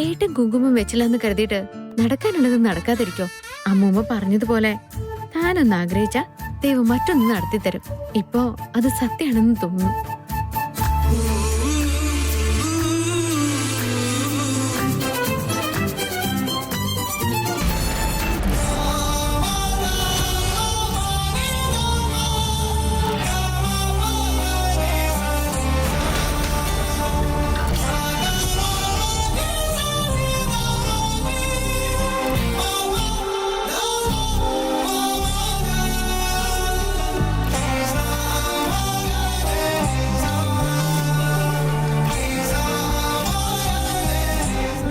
ഏട്ടൻ കുങ്കുമം വെച്ചില്ലെന്ന് കരുതിയിട്ട് നടക്കാനുള്ളത് നടക്കാതിരിക്കോ? അമ്മൂമ്മ പറഞ്ഞതുപോലെ താനൊന്ന് ആഗ്രഹിച്ച ദൈവം മറ്റൊന്ന് നടത്തിത്തരും. ഇപ്പോ അത് സത്യമാണെന്ന് തോന്നുന്നു.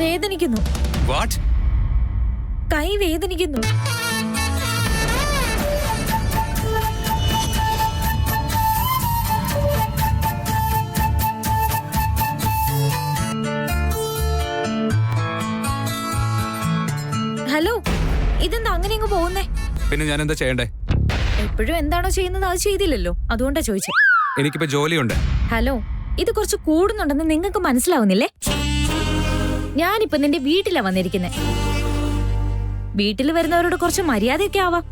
വേദനിക്കുന്നു. കൈ വേദനിക്കുന്നു. ഹലോ, ഇതെന്താ അങ്ങനെ അങ്ങ് പോകുന്നേ? പിന്നെ ഞാൻ എന്താ ചെയ്യണ്ടേ? എപ്പോഴും എന്താണോ ചെയ്യുന്നത് അത് ചെയ്തില്ലല്ലോ, അതുകൊണ്ടാ ചോദിച്ചേ. എനിക്കിപ്പോ ജോലിയുണ്ട്. ഹലോ, ഇത് കുറച്ച് കൂടുന്നുണ്ടെന്ന് നിങ്ങൾക്ക് മനസ്സിലാവുന്നില്ലേ? ഞാനിപ്പോ നിന്റെ വീട്ടിലാ വന്നിരിക്കുന്നെ. വീട്ടിൽ വരുന്നവരോട് കുറച്ച് മര്യാദയൊക്കെ ആവാം.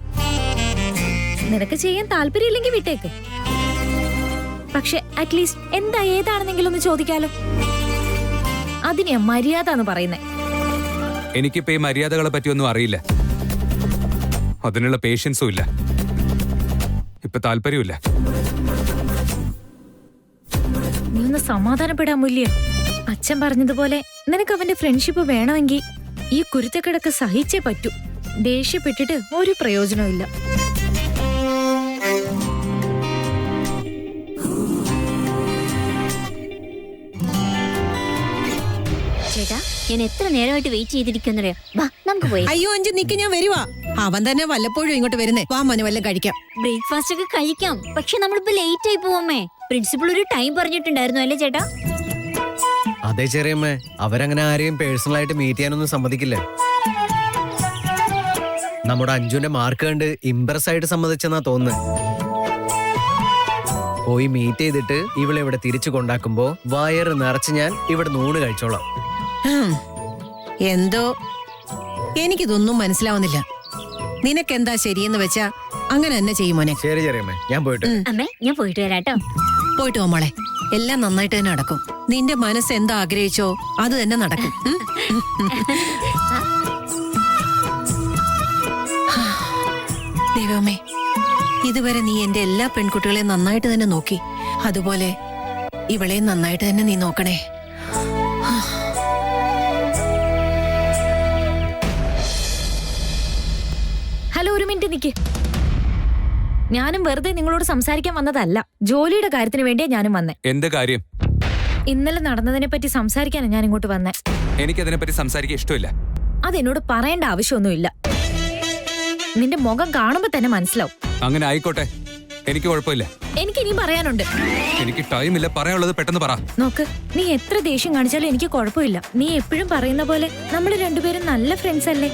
നിനക്ക് ചെയ്യാൻ താല്പര്യമില്ലെങ്കിൽ വിട്ടേക്ക്. പക്ഷെ അറ്റ്ലീസ്റ്റ് എന്താ ഏതാണെന്നെങ്കിലും ഒന്ന് ചോദിക്കാലോ. അതിനെയാ മര്യാദ എന്ന് പറയുന്നേ. എനിക്കിപ്പോ ഈ മര്യാദകളെ പറ്റിയൊന്നും അറിയില്ല. അതിനുള്ള പേഷ്യൻസും ഇല്ല. ഇപ്പൊ താല്പര്യമില്ല. നീ ഒന്ന് സമാധാനപ്പെടാൻ മൂല്യം. അച്ഛൻ പറഞ്ഞതുപോലെ നിനക്ക് അവന്റെ ഫ്രണ്ട്ഷിപ്പ് വേണമെങ്കിൽ ഈ കുരുത്തക്കിടക്ക് സഹിച്ചേ പറ്റൂ. ദേഷ്യപ്പെട്ടിട്ട് ഒരു പ്രയോജനവും ഇല്ല. ചേട്ടാ, ഞാൻ എത്ര നേരമായിട്ട് വെയിറ്റ് ചെയ്തിരിക്കുന്നറിയോ? വാ നമുക്ക് പോയി. അയ്യോ അഞ്ചു നിക്ക്, ഞാൻ വരുവാ. അവൻ തന്നെ വല്ലപ്പോഴും ഇങ്ങോട്ട് വരുന്നേ. വാ മോനെ, വല്ലതും കഴിക്കാം. ബ്രേക്ക്ഫാസ്റ്റ് ഒക്കെ കഴിക്കാം, പക്ഷെ നമ്മളിപ്പോ ലേറ്റ് ആയി പോവമ്മേ. പ്രിൻസിപ്പൾ ഒരു ടൈം പറഞ്ഞിട്ടുണ്ടായിരുന്നു അല്ലേ ചേട്ടാ? അതെ ചെറിയമ്മേ, അവരങ്ങനെ ആരെയും പേഴ്സണൽ ആയിട്ട് മീറ്റ് ചെയ്യാനൊന്നും സമ്മതിക്കില്ല. നമ്മുടെ അഞ്ജുന്റെ മാർക്ക് കണ്ട് ഇംപ്രസ് ആയിട്ട് സമ്മതിച്ചെന്നാ തോന്നുന്നു. പോയി മീറ്റ് ചെയ്തിട്ട് ഇവളെ ഇവിടെ തിരിച്ചു കൊണ്ടാക്കുമ്പോ വയറ് നിറച്ച് ഞാൻ ഇവിടെ നൂണ് കഴിച്ചോളാം. എന്തോ എനിക്കിതൊന്നും മനസ്സിലാവുന്നില്ല. നിനക്കെന്താ ശരിയെന്ന് വെച്ചാ അങ്ങനെ തന്നെ ചെയ്യും മോനെ. ശരി ചെറിയമ്മേ, ഞാൻ പോയിട്ട്. അമ്മേ, ഞാൻ പോയിട്ട് വരാട്ടോ. പോയിട്ട് പോ മോളെ. എല്ലാം നന്നായിട്ട് തന്നെ നടക്കും. നിന്റെ മനസ്സ് എന്താ ആഗ്രഹിച്ചോ അത് തന്നെ നടക്കും. ദൈവമേ, ഇതുവരെ നീ എന്റെ എല്ലാ പെൺകുട്ടികളെയും നന്നായിട്ട് തന്നെ നോക്കി. അതുപോലെ ഇവളെ നന്നായിട്ട് തന്നെ നീ നോക്കണേ. ഹലോ, ഒരു മിനിറ്റ് നിക്ക്. ഞാനും വെറുതെ നിങ്ങളോട് സംസാരിക്കാൻ വന്നതല്ല. ജോലിയുടെ കാര്യത്തിന് വേണ്ടിയാ ഞാനും വന്നേ. എന്ത് കാര്യം? ഇന്നലെ നടന്നതിനെ പറ്റി സംസാരിക്കാനാണ് ഞാൻ ഇങ്ങോട്ട് വന്നേ. എനിക്കതിനെ പറ്റി സംസാരിക്കാൻ ഇഷ്ടമില്ല. അതെന്നോട് പറയേണ്ട ആവശ്യമൊന്നുമില്ല. നിന്റെ മുഖം കാണുമ്പോ തന്നെ മനസ്സിലാവും. അങ്ങനെ ആയിക്കോട്ടെ, എനിക്ക് കുഴപ്പമില്ല. എനിക്ക് ഇനിയും പറയാനുണ്ട്. എനിക്ക് ടൈമില്ല, പറയാനുള്ളത് പെട്ടെന്ന് പറ. നോക്ക്, നീ എത്ര ദേഷ്യം കാണിച്ചാലും എനിക്ക് കുഴപ്പമില്ല. നീ എപ്പോഴും പറയുന്ന പോലെ നമ്മൾ രണ്ടുപേരും നല്ല ഫ്രണ്ട്സ് അല്ലേ?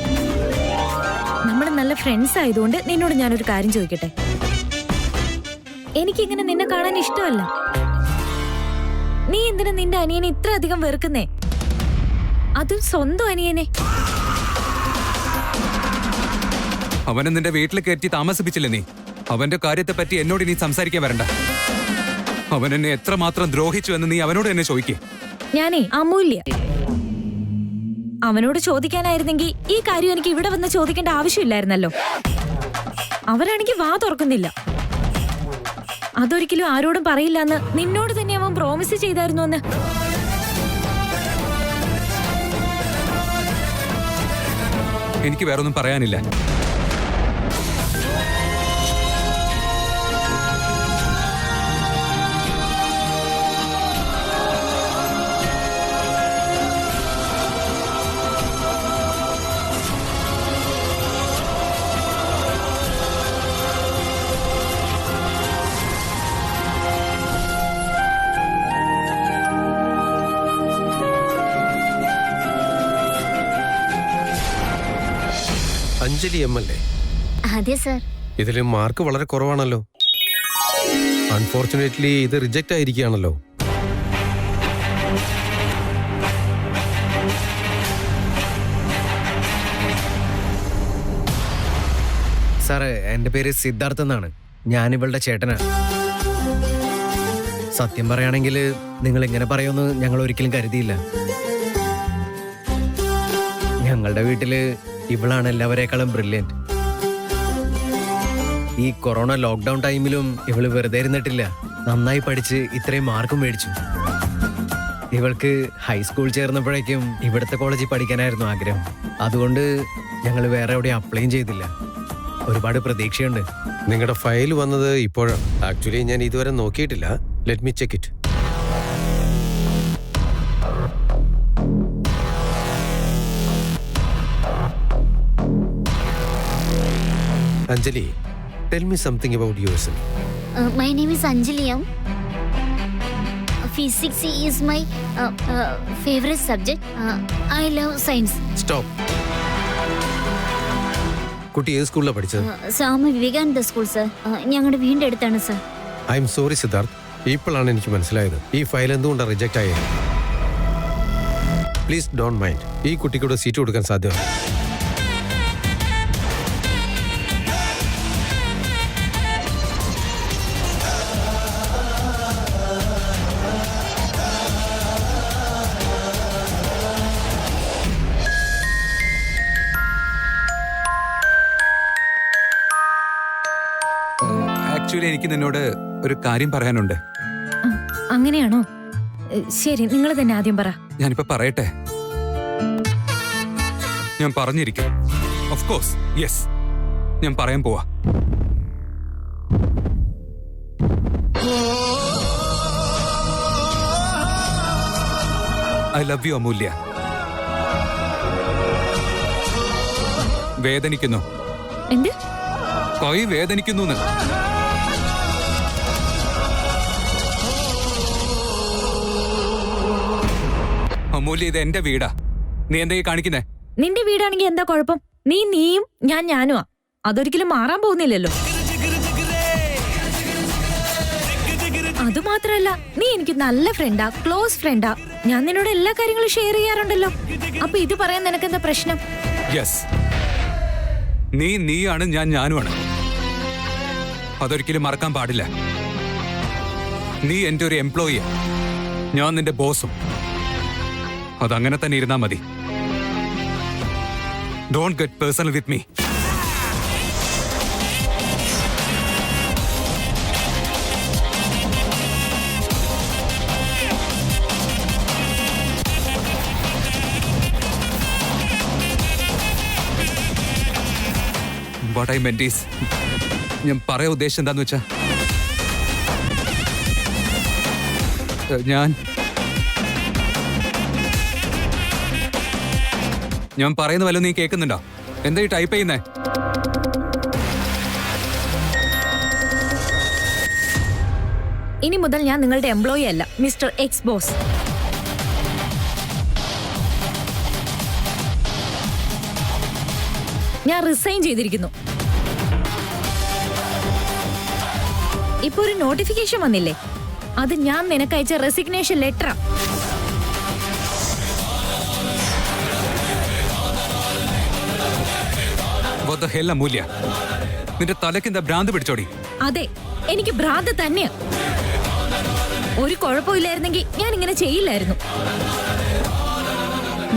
നമ്മൾ നല്ല ഫ്രണ്ട്സ് ആയതുകൊണ്ട് നിന്നോട് ഞാനൊരു കാര്യം ചോദിക്കട്ടെ. എനിക്കിങ്ങനെ നിന്നെ കാണാൻ ഇഷ്ടമല്ല. നീ എന്തിനാ നിന്റെ അനിയനെ ഇത്ര അധികം വെറുക്കുന്നേ? അതും സ്വന്തം അനിയനെ. അവനെ നിന്റെ വീട്ടിൽ കയറ്റി താമസിപ്പിച്ചില്ലേ നീ? അവന്റെ കാര്യത്തെ പറ്റി എന്നോട് നീ സംസാരിക്കാൻ വരണ്ട. അവൻ എന്നെ എത്രമാത്രം ദ്രോഹിച്ചു എന്ന് നീ അവനോട് തന്നെ ചോദിക്കേ. ഞാനേ അമൂല്യ. അവനോട് ചോദിക്കാനായിരുന്നെങ്കിൽ ഈ കാര്യം എനിക്ക് ഇവിടെ വന്ന് ചോദിക്കേണ്ട ആവശ്യമില്ലായിരുന്നല്ലോ. അവരാണെങ്കിൽ വാ തുറക്കുന്നില്ല. അതൊരിക്കലും ആരോടും പറയില്ല എന്ന് നിന്നോട് തന്നെ അവൻ പ്രോമിസ് ചെയ്തായിരുന്നു എന്ന്. എനിക്ക് വേറൊന്നും പറയാനില്ല. അഞ്ജലി എം അല്ലേ? അതെ സർ. ഇതില് മാർക്ക് വളരെ കുറവാണല്ലോ. അൺഫോർച്ചുനേറ്റ്ലി ഇത് റിജക്റ്റ് ആയിരിക്കുകയാണല്ലോ. സാറേ, എൻ്റെ പേര് സിദ്ധാർത്ഥ് എന്നാണ്. ഞാൻ ഇവളുടെ ചേട്ടനാണ്. സത്യം പറയുകയാണെങ്കിൽ നിങ്ങൾ ഇങ്ങനെ പറയുമെന്ന് ഞങ്ങൾ ഒരിക്കലും കരുതിയില്ല. ഞങ്ങളുടെ വീട്ടില് ഇവളാണ് എല്ലാവരേക്കാളും ബ്രില്യൻറ്റ്. ഈ കൊറോണ ലോക്ക്ഡൌൺ ടൈമിലും ഇവള് വെറുതെ ഇരുന്നിട്ടില്ല. നന്നായി പഠിച്ച് ഇത്രയും മാർക്കും മേടിച്ചു. ഇവൾക്ക് ഹൈസ്കൂൾ ചേർന്നപ്പോഴേക്കും ഇവിടുത്തെ കോളേജിൽ പഠിക്കാനായിരുന്നു ആഗ്രഹം. അതുകൊണ്ട് ഞങ്ങൾ വേറെ എവിടെയും അപ്ലൈയും ചെയ്തില്ല. ഒരുപാട് പ്രതീക്ഷയുണ്ട്. നിങ്ങളുടെ ഫയൽ വന്നത് ഇപ്പോഴാണ്. ആക്ച്വലി ഞാൻ ഇതുവരെ നോക്കിയിട്ടില്ല. Let me check it. Anjali, tell me something about yourself. My name is അഞ്ജലിയം. Physics is my favourite subject. I love science. Stop. കുട്ടി ഏത് സ്കൂളിലാണ് പഠിച്ചത്? Swami Vivekananda school sir. ഞങ്ങളുടെ വീടിന്റെ അടുത്താണ് sir. I am sorry Siddharth, ഇപ്പോഴാണ് എനിക്ക് മനസ്സിലായത് ഈ ഫയൽ എന്തുകൊണ്ടാണ് റിജക്റ്റ് ആയത്. Please don't mind. ഈ കുട്ടിക്കൂടെ സീറ്റ് കൊടുക്കാൻ സാധ്യമാണ്. ആക്ച്വലി എനിക്ക് നിന്നോട് ഒരു കാര്യം പറയാനുണ്ട്. അങ്ങനെയാണോ? ശരി, നിങ്ങൾ തന്നെ ആദ്യം പറ. ഞാനിപ്പോ പറയട്ടെ? ഞാൻ പറഞ്ഞിരിക്കും. ഓഫ് കോഴ്സ്, യെസ്, ഞാൻ പറയാൻ പോവാ. ഐ ലവ് യു അമൂല്യ. വേദനിക്കുന്നു. എന്ത്? കൈ വേദനിക്കുന്നു. അമൂല്യ, ഇത് എന്റെ വീടാ. നീ എന്താ ഈ കാണിക്കുന്നേ? നിന്റെ വീടാണെങ്കിൽ എന്താ കുഴപ്പം? നീയും ഞാൻ ഞാനുമാ. അതൊരിക്കലും മാറാൻ പോകുന്നില്ലല്ലോ. അതുമാത്രല്ല, നീ എനിക്ക് നല്ല ഫ്രണ്ടാ, ക്ലോസ് ഫ്രണ്ടാ. ഞാൻ നിന്നോട് എല്ലാ കാര്യങ്ങളും ഷെയർ ചെയ്യാറുണ്ടല്ലോ. അപ്പൊ ഇത് പറയാൻ നിനക്കെന്താ പ്രശ്നം? യെസ്, നീയാണ്, ഞാൻ ഞാനുമാണ്. അതൊരിക്കലും മറക്കാൻ പാടില്ല. നീ എന്റെ ഒരു എംപ്ലോയിയാ, ഞാൻ നിന്റെ ബോസും. അതങ്ങനെ തന്നെ ഇരുന്നാ മതി. Don't get personal with me. What I meant is, ഞാൻ പറയാൻ ഉദ്ദേശം എന്താന്ന് വെച്ചാ, ഞാൻ പറയുന്ന വല്ലതും നീ കേൾക്കുന്നുണ്ടോ? എന്താ ഈ ടൈപ്പ് ചെയ്യുന്നേ? ഇനി മുതൽ ഞാൻ നിങ്ങളുടെ എംപ്ലോയി അല്ല, മിസ്റ്റർ എക്സ് ബോസ്. ഞാൻ റിസൈൻ ചെയ്തിരിക്കുന്നു. ഇപ്പൊ ഒരു നോട്ടിഫിക്കേഷൻ വന്നില്ലേ? അത് ഞാൻ നിനക്കയച്ച റെസിഗ്നേഷൻ ലെറ്ററാ. What the hell, അമൂല്യ? നിന്റെ തലയ്ക്ക് എന്താ ഭ്രാന്ത് പിടിച്ചോടി? അതെ, എനിക്ക് ഭ്രാന്ത് തന്നെയാ. ഒരു കുഴപ്പമില്ലായിരുന്നെങ്കിൽ ഞാൻ ഇങ്ങനെ ചെയ്യില്ലായിരുന്നു.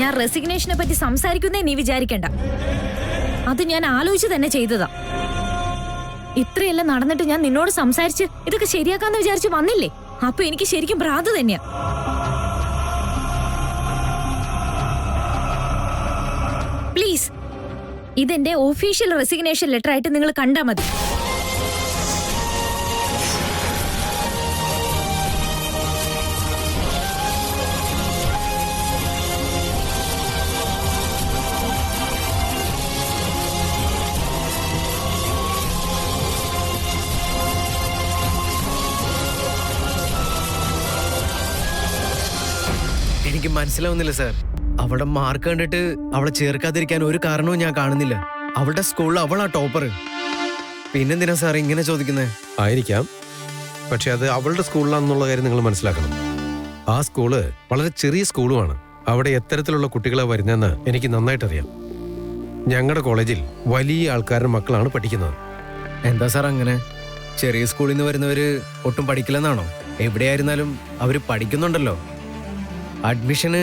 ഞാൻ റെസിഗ്നേഷനെ പറ്റി സംസാരിക്കുന്നേ നീ വിചാരിക്കണ്ട. അത് ഞാൻ ആലോചിച്ച് തന്നെ ചെയ്തതാ. ഇത്രയെല്ലാം നടന്നിട്ട് ഞാൻ നിന്നോട് സംസാരിച്ച് ഇതൊക്കെ ശരിയാക്കാന്ന് വിചാരിച്ച് വന്നില്ലേ? അപ്പൊ എനിക്ക് ശരിക്കും ഭ്രാന്ത് തന്നെയാ. പ്ലീസ്, ഇതെന്റെ ഒഫീഷ്യൽ റെസിഗ്നേഷൻ ലെറ്റർ ആയിട്ട് നിങ്ങൾ കണ്ടാ മതി. എനിക്ക് മനസ്സിലാവുന്നില്ല സാർ. അവളുടെ മാർക്ക് കണ്ടിട്ട് അവളെ ചേർക്കാതിരിക്കാൻ ഒരു കാരണവും ഞാൻ കാണുന്നില്ല. അവളുടെ സ്കൂളിൽ അവളാ ടോപ്പർ. പിന്നെന്തിനാ സാർ ഇങ്ങനെ ചോദിക്കുന്നത്? ആയിരിക്കാം, പക്ഷെ അത് അവളുടെ സ്കൂളിലാണെന്നുള്ള കാര്യം നിങ്ങൾ മനസ്സിലാക്കണം. ആ സ്കൂള് വളരെ ചെറിയ സ്കൂളുമാണ്. അവിടെ എത്തരത്തിലുള്ള കുട്ടികളെ വരുന്നതെന്ന് എനിക്ക് നന്നായിട്ടറിയാം. ഞങ്ങളുടെ കോളേജിൽ വലിയ ആൾക്കാരുടെ മക്കളാണ് പഠിക്കുന്നത്. എന്താ സാർ അങ്ങനെ? ചെറിയ സ്കൂളിൽ നിന്ന് വരുന്നവര് ഒട്ടും പഠിക്കില്ലെന്നാണോ? എവിടെയായിരുന്നാലും അവര് പഠിക്കുന്നുണ്ടല്ലോ. അഡ്മിഷന്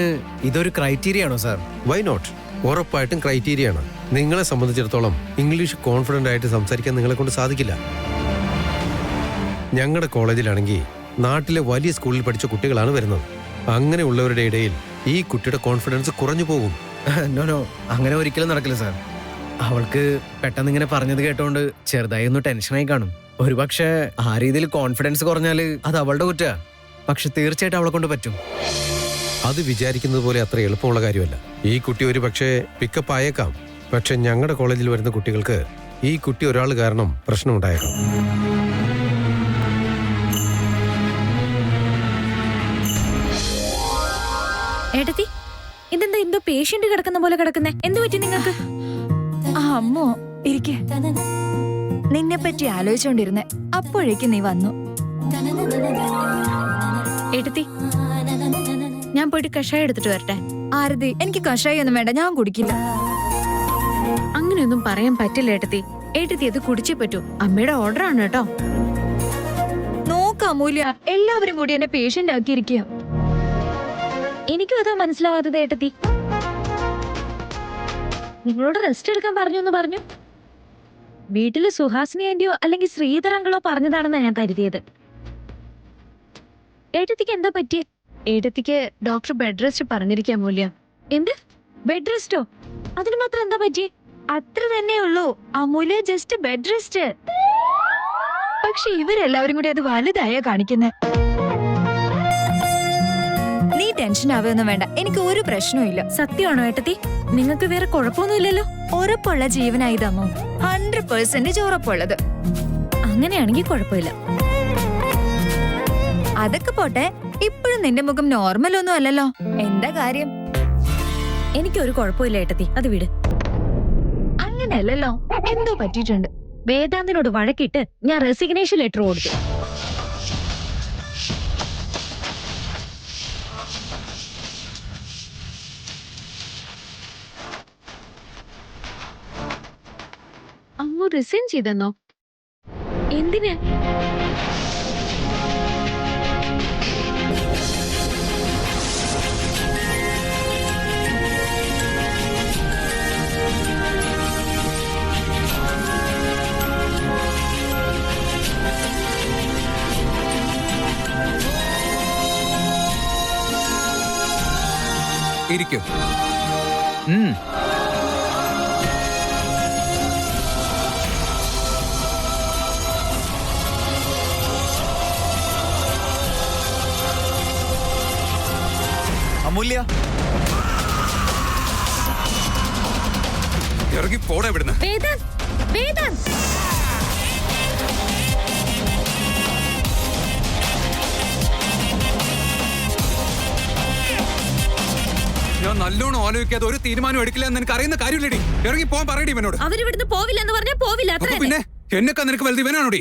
ഇതൊരു ക്രൈറ്റീരിയ ആണോ സാർ? Why not? ഉറപ്പായിട്ടും ക്രൈറ്റീരിയ ആണ്. നിങ്ങളെ സംബന്ധിച്ചിടത്തോളം ഇംഗ്ലീഷ് കോൺഫിഡന്റ് ആയിട്ട് സംസാരിക്കാൻ നിങ്ങളെ കൊണ്ട് സാധിക്കില്ല. ഞങ്ങളുടെ കോളേജിലാണെങ്കിൽ നാട്ടിലെ വലിയ സ്കൂളിൽ പഠിച്ച കുട്ടികളാണ് വരുന്നത്. അങ്ങനെയുള്ളവരുടെ ഇടയിൽ ഈ കുട്ടിയുടെ കോൺഫിഡൻസ് കുറഞ്ഞു പോകും. നോ, അങ്ങനെ ഒരിക്കലും നടക്കില്ല സാർ. അവൾക്ക് പെട്ടെന്ന് ഇങ്ങനെ പറഞ്ഞത് കേട്ടോണ്ട് ചെറുതായി ഒന്ന് ടെൻഷനായി കാണും. ഒരുപക്ഷെ ആ രീതിയിൽ കോൺഫിഡൻസ് കുറഞ്ഞാല് അത് അവളുടെ കുറ്റാ. പക്ഷെ തീർച്ചയായിട്ടും അവളെ കൊണ്ട് പറ്റും. അത് വിചാരിക്കുന്നത് പോലെ അത്ര എളുപ്പമുള്ള കാര്യമല്ല. ഈ കുട്ടി ഒരു പക്ഷേ പിക്കപ്പ് ആയേക്കാം. പക്ഷെ ഞങ്ങളുടെ കോളേജിൽ വരുന്ന കുട്ടികൾക്ക് ഈ കുട്ടി ഒരാൾ കാരണം പ്രശ്നമുണ്ടായേക്കാം. ഏട്ടത്തി, ഇതെന്താ എന്തോ പേഷ്യന്റ് കിടക്കുന്ന പോലെ കിടക്കുന്നേ? എന്ത് പറ്റി നിങ്ങൾക്ക്? ആ അമ്മോ, ഇരിക്കെ. നിന്നെ പറ്റി ആലോചിച്ചോണ്ടിരുന്നേ, അപ്പോഴേക്ക് നീ വന്നു. എടുത്തി, ഞാൻ പോയിട്ട് കഷായം എടുത്തിട്ട് വരട്ടെ. ആരതി, എനിക്ക് കഷായി ഒന്നും വേണ്ട, ഞാൻ കുടിക്കില്ല. അങ്ങനെയൊന്നും പറയാൻ പറ്റില്ല ഏട്ടത്തി. ഏട്ടത്തി അത് കുടിച്ചേ പറ്റൂ. അമ്മയുടെ ഓർഡർ ആണ് കേട്ടോ. നോക്കാം മൂല്യ, എല്ലാവരും കൂടി എന്നെ പേഷ്യന്റ് ആക്കിയിരിക്കുക. എനിക്കും അതാ മനസ്സിലാവാത്തത് ഏട്ടത്തി. നിങ്ങളോട് റെസ്റ്റ് എടുക്കാൻ പറഞ്ഞു എന്ന് പറഞ്ഞു. വീട്ടില് സുഹാസിനി ആന്റിയോ അല്ലെങ്കിൽ ശ്രീധർ അങ്കിളോ പറഞ്ഞതാണെന്ന് ഞാൻ കരുതിയത്. ഏട്ടത്തിക്ക് എന്താ പറ്റിയ? ഏട്ടത്തിക്ക് ഡോക്ടർ ബെഡ് റെസ്റ്റ് പറഞ്ഞിരിക്കാൻ മൂല്യ. എന്ത് ബെഡ് റെസ്റ്റോ? അതിന് മാത്രം എന്താ പറ്റി? അത്ര തന്നെ ഉള്ളൂ, അമൂല്യ ജസ്റ്റ് ബെഡ് റെസ്റ്റ്. പക്ഷെ ഇവരെല്ലാവരും കൂടി അത് വലുതായ കാണിക്കുന്നെ. നീ ടെൻഷൻ ആവുകയൊന്നും വേണ്ട, എനിക്ക് ഒരു പ്രശ്നവും ഇല്ല. സത്യമാണോ ഏട്ടത്തി? നിങ്ങൾക്ക് വേറെ കുഴപ്പമൊന്നുമില്ലല്ലോ? ഉറപ്പുള്ള ജീവനായി തമ്മോ, 100% ഉറപ്പുള്ളത്. അങ്ങനെയാണെങ്കിൽ കുഴപ്പമില്ല. അതൊക്കെ പോട്ടെ, ഇപ്പോഴും നിന്റെ മുഖം നോർമൽ ഒന്നും അല്ലല്ലോ. എന്താ കാര്യം? എനിക്കൊരു കുഴപ്പമില്ല ഏട്ടത്തി, അത് വിട്. അങ്ങനെയല്ലല്ലോ, എന്തോ പറ്റിയിട്ടുണ്ട്. വേദാന്തിനോട് വഴക്കിട്ട് ഞാൻ റെസിഗ്നേഷൻ ലെറ്റർ കൊടുത്തു. അമ്മ റിസൈൻ ചെയ്തെന്നോ? എന്തിന്? ഇരിക്കും. അമൂല്യ, ഇറങ്ങി പോടെ ഇവിടുന്ന്. വേദാന്ത്, വേദാന്ത്. ഞാൻ നല്ലോണം ആലോചിക്കാതെ ഒരു തീരുമാനം എടുക്കില്ല എന്ന് എനിക്ക് അറിയുന്ന കാര്യമില്ലടി. ഇറങ്ങി പോകാൻ പറയടി ഇവനോട്. അവരിവിടുന്ന് പോവില്ല എന്ന് പറഞ്ഞാൽ പോവില്ല, അത്ര അപ്പൊ തന്നെ. പിന്നെ എന്നൊക്കെ നിനക്ക് വലുത് ഇവനാണോടി?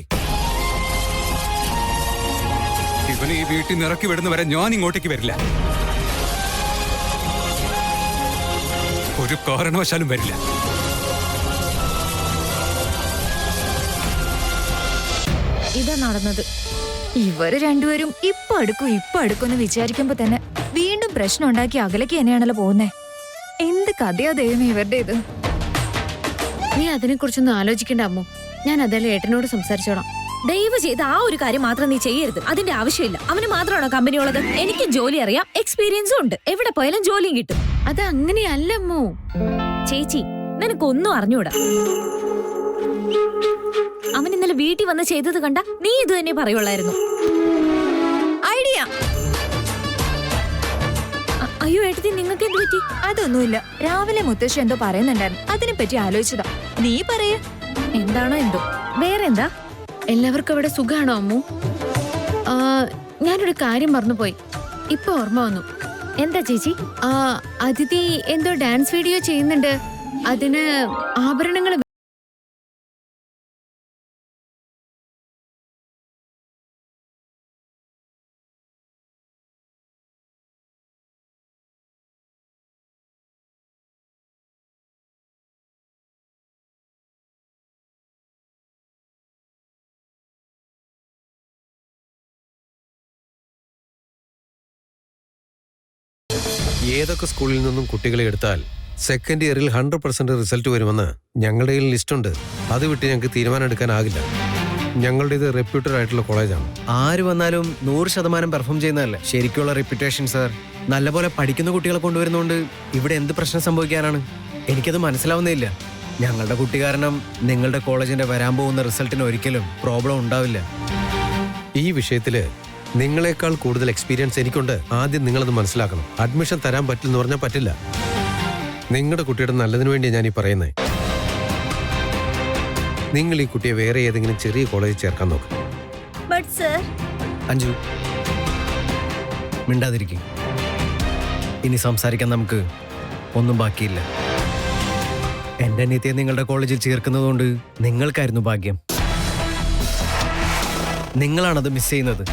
ഇവനെ ഈ വീട്ടിൽ നിന്ന് ഇറക്കി വിടുന്ന വരെ ഞാൻ ഇങ്ങോട്ടേക്ക് വരില്ല. ഒരു കാരണവശാലും വരില്ല. ഇതാ നടന്നത്. ഇവര് രണ്ടുപേരും ഇപ്പൊ അടുക്കുമെന്ന് വിചാരിക്കുമ്പോ തന്നെ വീണ്ടും പ്രശ്നം ഉണ്ടാക്കി അകലേക്ക് തന്നെയാണല്ലോ പോകുന്നേ. എന്ത് കഥയാ ദൈവമേ ഇവരുടെ ഇത്. നീ അതിനെക്കുറിച്ചൊന്നും ആലോചിക്കണ്ട അമ്മു. ഞാൻ അതല്ലേ ഏട്ടനോട് സംസാരിച്ചോളാം. ദയവ് ചെയ്ത് ആ ഒരു കാര്യം മാത്രം നീ ചെയ്യരുത്. അതിന്റെ ആവശ്യമില്ല. അവന് മാത്രമാണോ കമ്പനി ഉള്ളത്? എനിക്കും ജോലി അറിയാം, എക്സ്പീരിയൻസും ഉണ്ട്. എവിടെ പോയാലും ജോലിയും കിട്ടും. അത് അങ്ങനെയല്ല അമ്മു. ചേച്ചി, നിനക്കൊന്നും അറിഞ്ഞൂടാ. അവൻ ഇന്നലെ വീട്ടിൽ വന്ന് ചെയ്തത് കണ്ട നീ ഇത് തന്നെ പറയുള്ളായിരുന്നു. ഐഡിയ. അയ്യോ ഏട്ടത്തി, നിങ്ങൾക്ക് എന്ത് പറ്റി? അതൊന്നുമില്ല, രാവിലെ മുത്തശ്ശി എന്തോ പറയുന്നുണ്ടായിരുന്നു, അതിനെപ്പറ്റി ആലോചിച്ചതാ. നീ പറയേ. എന്താണോ എന്തോ. വേറെ എന്താ? എല്ലാവർക്കും അവിടെ സുഖാണോ അമ്മു? ഞാനൊരു കാര്യം മറന്നുപോയി, ഇപ്പൊ ഓർമ്മ വന്നു. എന്താ ചേച്ചി? അതിഥി എന്തോ ഡാൻസ് വീഡിയോ ചെയ്യുന്നുണ്ട്. അതിന് ആഭരണങ്ങൾ ഏതൊക്കെ സ്കൂളിൽ നിന്നും കുട്ടികളെ എടുത്താൽ സെക്കൻഡ് ഇയറിൽ 100% റിസൾട്ട് വരുമെന്ന് ഞങ്ങളുടെ കയ്യിൽ ലിസ്റ്റുണ്ട്. അത് വിട്ട് ഞങ്ങൾക്ക് തീരുമാനം എടുക്കാനാകില്ല. ഞങ്ങളുടേത് റെപ്യൂട്ടഡ് ആയിട്ടുള്ള കോളേജാണ്. ആര് വന്നാലും 100% പെർഫോം ചെയ്യുന്നതല്ലേ ശരിക്കുള്ള റെപ്യൂട്ടേഷൻ സാർ. നല്ലപോലെ പഠിക്കുന്ന കുട്ടികളെ കൊണ്ടുവരുന്നതുകൊണ്ട് ഇവിടെ എന്ത് പ്രശ്നം സംഭവിക്കാനാണ്? എനിക്കത് മനസ്സിലാവുന്നില്ല. ഞങ്ങളുടെ കുട്ടി കാരണം നിങ്ങളുടെ കോളേജിന്റെ വരാൻ പോകുന്ന റിസൾട്ടിന് ഒരിക്കലും പ്രോബ്ലം ഉണ്ടാവില്ല. ഈ വിഷയത്തില് നിങ്ങളെക്കാൾ കൂടുതൽ എക്സ്പീരിയൻസ് എനിക്കുണ്ട്. ആദ്യം നിങ്ങളത് മനസ്സിലാക്കണം. അഡ്മിഷൻ തരാൻ പറ്റില്ലെന്ന് പറഞ്ഞാൽ പറ്റില്ല. നിങ്ങളുടെ കുട്ടിയുടെ നല്ലതിനു വേണ്ടിയാണ് ഞാൻ ഈ പറയുന്നത്. നിങ്ങൾ ഈ കുട്ടിയെ വേറെ ഏതെങ്കിലും ചെറിയ കോളേജിൽ ചേർക്കാൻ നോക്ക്. ബട്ട് സർ, അഞ്ജു മിണ്ടാതിരിക്കും. ഇനി സംസാരിക്കാൻ നമുക്ക് ഒന്നും ബാക്കിയില്ല. എന്റെ അനിയത്തിയെ നിങ്ങളുടെ കോളേജിൽ ചേർക്കുന്നതുകൊണ്ട് നിങ്ങൾക്കായിരുന്നു ഭാഗ്യം. നിങ്ങളാണത് മിസ് ചെയ്യുന്നത്.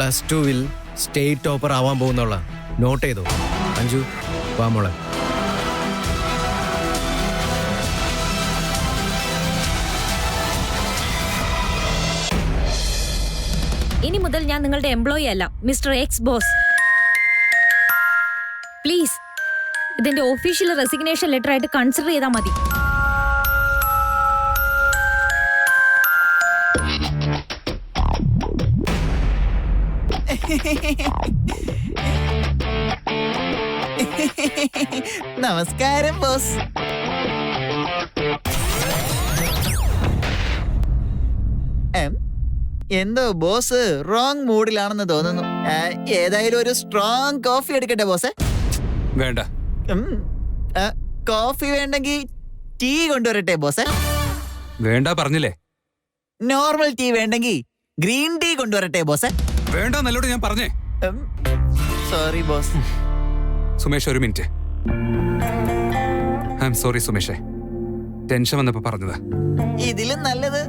+2 സ്റ്റേറ്റ് ടോപ്പർ ആവാൻ പോകുന്നുള്ള നോട്ട് ചെയ്തോ. അഞ്ജു വാ മോളെ. ഇനി മുതൽ ഞാൻ നിങ്ങളുടെ എംപ്ലോയി അല്ല, മിസ്റ്റർ എക്സ് ബോസ്. പ്ലീസ് ഇതിന്റെ ഒഫീഷ്യൽ റെസിഗ്നേഷൻ ലെറ്റർ ആയിട്ട് കൺസിഡർ ചെയ്താൽ മതി. നമസ്കാരം ബോസ്. എന്തോ ബോസ് റോങ് മൂഡിലാണെന്ന് തോന്നുന്നു. ഏതായാലും ഒരു സ്ട്രോങ് കോഫി എടുക്കട്ടെ ബോസേ? വേണ്ട. കോഫി വേണ്ടെങ്കിൽ ടീ കൊണ്ടുവരട്ടെ ബോസേ? വേണ്ട പറഞ്ഞില്ലേ. നോർമൽ ടീ വേണ്ടെങ്കിൽ ഗ്രീൻ ടീ കൊണ്ടുവരട്ടെ ബോസേ? വേണ്ട നല്ലോട് ഞാൻ പറഞ്ഞേ. Sorry boss. സുമേഷ് ഒരു മിനിറ്റ്. ഐ എം സോറി സുമേഷേ, ടെൻഷൻ വന്നപ്പോ പറഞ്ഞതാ. ഇതിലും നല്ലത്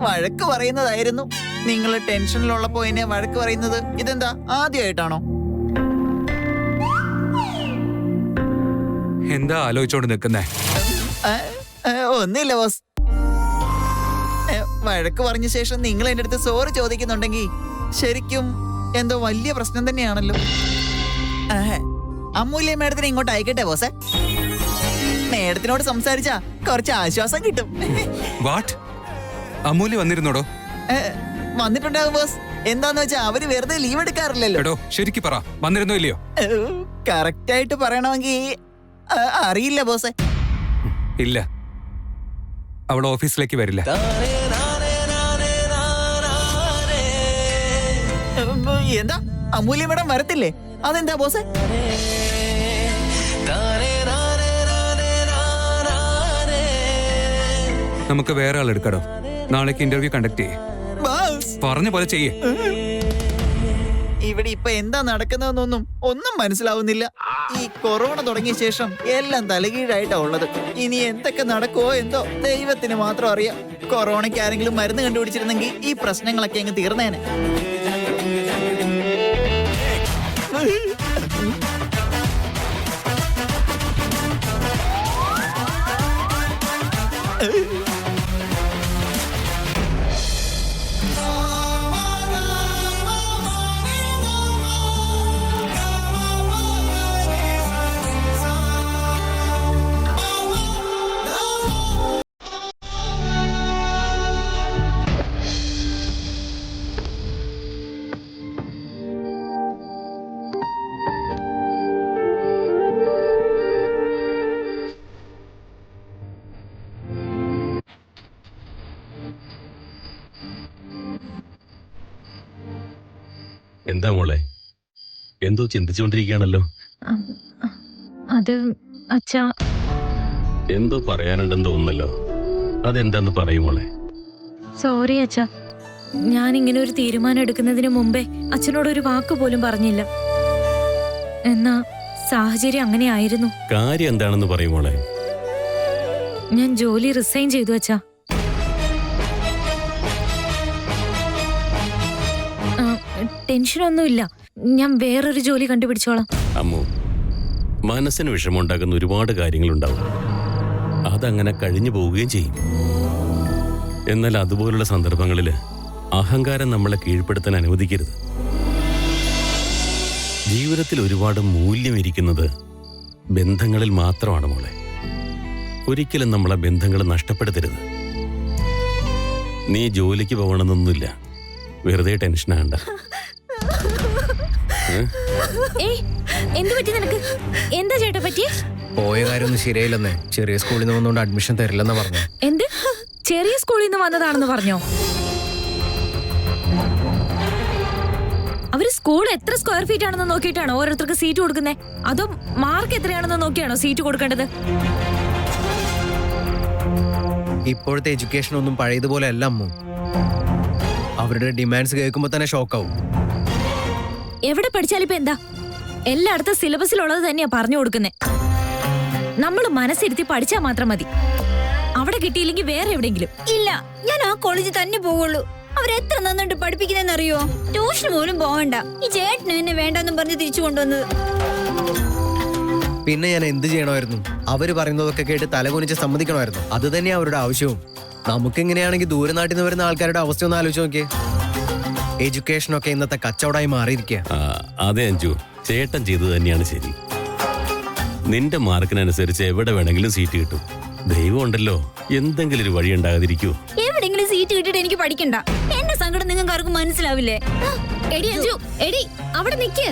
വഴക്ക് പറയുന്നതായിരുന്നു. നിങ്ങൾ ടെൻഷനിലുള്ളപ്പോ എന്നെ വഴക്ക് പറയുന്നത് ഇതെന്താ ആദ്യമായിട്ടാണോ? എന്താ ആലോചിച്ചോണ്ട് നിൽക്കുന്നേ? ഒന്നുമില്ല ബോസ്. വഴക്ക് പറഞ്ഞ ശേഷം നിങ്ങൾ എന്റെ അടുത്ത് സോറി ചോദിക്കുന്നുണ്ടെങ്കിൽ ശരിക്കും എന്തോ വലിയ പ്രശ്നം തന്നെയാണല്ലോ. അമൂല്യ മേഡത്തിനെ ഇങ്ങോട്ട് അയക്കട്ടെ ബോസേ? മേഡത്തിനോട് സംസാരിച്ചാ കുറച്ച് ആശ്വാസം കിട്ടും. വാട്ട്? അമൂല്യ വന്നിരുന്നോടോ? വന്നിട്ടുണ്ടാകും ബോസ്. എന്താന്ന് വെച്ചാ അവര് വെറുതെ ലീവ് എടുക്കാറില്ലല്ലോ. ശരിക്കും പറ, വന്നിരുന്നോ ഇല്ലയോ? കറക്റ്റ് ആയിട്ട് പറയണമെങ്കിൽ അറിയില്ല ബോസേ. ഇല്ല, അവൾ ഓഫീസിലേക്ക് വരില്ല. എന്താ അമൂല്യ മേഡം വരത്തില്ലേ? അതെന്താ ബോസേ? നമുക്ക് വേറെ ആൾ എടുക്കടോ. നാളേക്ക് ഇന്റർവ്യൂ കണ്ടക്ട് ചെയ്യേ. പറഞ്ഞ പോലെ ചെയ്യേ. ഇവിടെ ഇപ്പൊ എന്താ നടക്കുന്നതെന്നൊന്നും ഒന്നും മനസ്സിലാവുന്നില്ല. ഈ കൊറോണ തുടങ്ങിയ ശേഷം എല്ലാം തലകീഴായിട്ടാ ഉള്ളത്. ഇനി എന്തൊക്കെ നടക്കുവോ എന്തോ ദൈവത്തിന് മാത്രം അറിയാം. കൊറോണയ്ക്ക് ആരെങ്കിലും മരുന്ന് കണ്ടുപിടിച്ചിരുന്നെങ്കിൽ ഈ പ്രശ്നങ്ങളൊക്കെ അങ്ങ് തീർന്നേനെ. എന്താ മോളെ, എന്തോ ചിന്തിച്ചുകൊണ്ടിരിക്കുകയാണല്ലോ? അത് അച്ഛാ, എന്തോ പറയാനുണ്ടെന്ന് തോന്നുന്നല്ലോ. അതെന്താന്ന് പറയും മോളെ. സോറി അച്ഛാ, ഞാൻ ഇങ്ങനെ ഒരു തീരുമാനം എടുക്കുന്നതിന് മുമ്പേ അച്ഛനോട് ഒരു വാക്ക് പോലും പറഞ്ഞില്ല. എന്നാ സാഹചര്യം അങ്ങനെ ആയിരുന്നു. കാര്യം എന്താണെന്ന് പറയും മോളെ. ഞാൻ ജോലി റിസൈൻ ചെയ്തു അച്ഛാ. ടെൻഷനൊന്നുമില്ല, ഞാൻ വേറൊരു ജോലി കണ്ടുപിടിച്ചോളാം. അമ്മു, മനസ്സിന് വിഷമമുണ്ടാക്കുന്ന ഒരുപാട് കാര്യങ്ങളുണ്ടാവും. അതങ്ങനെ കഴിഞ്ഞു പോവുകയും ചെയ്യും. എന്നാൽ അതുപോലുള്ള സന്ദർഭങ്ങളിൽ അഹങ്കാരം നമ്മളെ കീഴ്പ്പെടുത്താൻ അനുവദിക്കരുത്. ജീവിതത്തിൽ ഒരുപാട് മൂല്യം ഇരിക്കുന്നത് ബന്ധങ്ങളിൽ മാത്രമാണ് മോളെ. ഒരിക്കലും നമ്മളെ ബന്ധങ്ങൾ നഷ്ടപ്പെടുത്തരുത്. നീ ജോലിക്ക് പോകണമെന്നൊന്നുമില്ല, വെറുതെ ടെൻഷൻ ആണ്ട. എന്ത് പറ്റി നിനക്ക്? എന്താ ചേട്ടാ പറ്റി? പോയ കാര്യമൊന്നും ശരിയായില്ലെന്നേ. ചെറിയ സ്കൂളിൽ നിന്ന് വന്നുകൊണ്ട് അഡ്മിഷൻ തരില്ലെന്ന് പറഞ്ഞു. എന്ത്? ചെറിയ സ്കൂളിൽ നിന്ന് വന്നതാണെന്ന് പറഞ്ഞോ? അവര് സ്കൂൾ എത്ര സ്ക്വയർ ഫീറ്റ് ആണെന്ന് നോക്കിയിട്ടാണോ ഓരോരുത്തർക്ക് സീറ്റ് കൊടുക്കുന്നത്? അതോ മാർക്ക് എത്രയാണെന്ന് നോക്കിയാണോ സീറ്റ് കൊടുക്കേണ്ടത്? ഇപ്പോഴത്തെ എഡ്യൂക്കേഷൻ ഒന്നും പഴയതുപോലെ അല്ല അമ്മു. അവരുടെ ഡിമാൻഡ്സ് കേൾക്കുമ്പോ തന്നെ ഷോക്കാവും. എവിടെ പഠിച്ചാലിപ്പോ എന്താ? എല്ലായിടത്തും സിലബസിലുള്ളത് തന്നെയാ പറഞ്ഞു കൊടുക്കുന്നേ. നമ്മൾ മനസ്സിരുത്തി പഠിച്ചാ മാത്രം മതി. അവിടെ കിട്ടിയില്ലെങ്കിൽ വേറെ എവിടെയെങ്കിലും. ഇല്ല, ഞാൻ ആ കോളേജിൽ തന്നെ പോവുള്ളൂ. അവരെത്ര നന്നായിട്ട് പഠിപ്പിക്കുന്നറിയോ? ട്യൂഷൻ പോലും പോവണ്ട. ഈ ചേട്ടന് എന്നെ വേണ്ടെന്നും പറഞ്ഞ് തിരിച്ചു കൊണ്ടുവന്നത്. പിന്നെ ഞാൻ എന്ത് ചെയ്യണമായിരുന്നു? അവര് പറയുന്നതൊക്കെ കേട്ട് തലകുനിച്ച് സമ്മതിക്കണമായിരുന്നു. അത് തന്നെയാ അവരുടെ ആവശ്യവും. നമുക്കിങ്ങനെയാണെങ്കിൽ ദൂരെ നാട്ടിൽ നിന്ന് വരുന്ന ആൾക്കാരുടെ അവസ്ഥ ഒന്ന് ആലോചിച്ച് നോക്കിയേ. എഡ്യൂക്കേഷനൊക്കെ ഇന്നത്തെ കച്ചവടമായി മാറിയിരിക്കുക. അതെ അഞ്ജു, ചേട്ടൻ ചെയ്തത് തന്നെയാണ് ശരി. നിന്റെ മാർക്കിനനുസരിച്ച് എവിടെ വേണമെങ്കിലും സീറ്റ് കിട്ടും. ദൈവം ഉണ്ടല്ലോ, എന്തെങ്കിലും ഒരു വഴി ഉണ്ടാകാതിരിക്കൂ. എവിടെങ്കിലും സീറ്റ് കിട്ടിയിട്ട് എനിക്ക് പഠിക്കണ്ട. എന്റെ സങ്കടം നിങ്ങൾക്ക് ആർക്കും മനസ്സിലാവില്ലേ? എടി അഞ്ജു, എടി അവിടെ നിക്ക്.